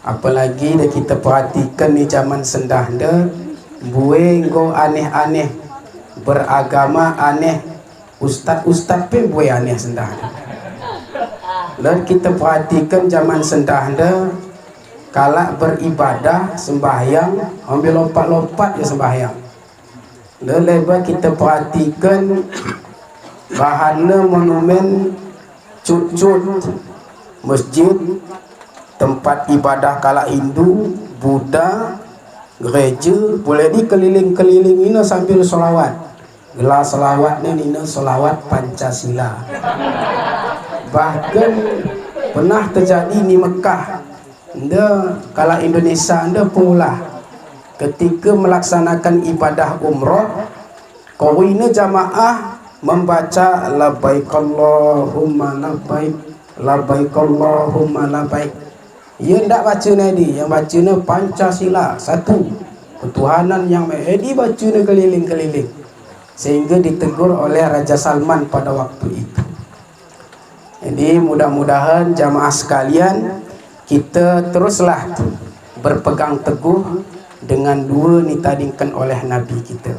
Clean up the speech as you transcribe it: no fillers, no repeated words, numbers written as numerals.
Apalagi dah kita perhatikan ni zaman sendah dah, buih go aneh-aneh, beragama aneh, ustaz-ustaz pun buih aneh sendah dah. Dan kita perhatikan zaman sendah dah, kalau beribadah sembahyang ambil lompat-lompat ya sembahyang. Lepas kita perhatikan bahannya monumen, cut-cut masjid, tempat ibadah kala Hindu, Buddha, gereja, boleh dikeliling-keliling ini sambil solawat. Gelar solawatnya ini solawat Pancasila. Bahkan pernah terjadi di Mekah, kala Indonesia pula ketika melaksanakan ibadah umroh, kawina jamaah membaca labbaik Allahumma labbaik, labbaik Allahumma labbaik. Ia tidak baca nadi, yang baca ni Pancasila, satu ketuhanan yang di baca ni keliling-keliling, sehingga ditegur oleh Raja Salman pada waktu itu. Jadi mudah-mudahan jamaah sekalian, kita teruslah berpegang teguh dengan dua nitadingkan oleh Nabi kita.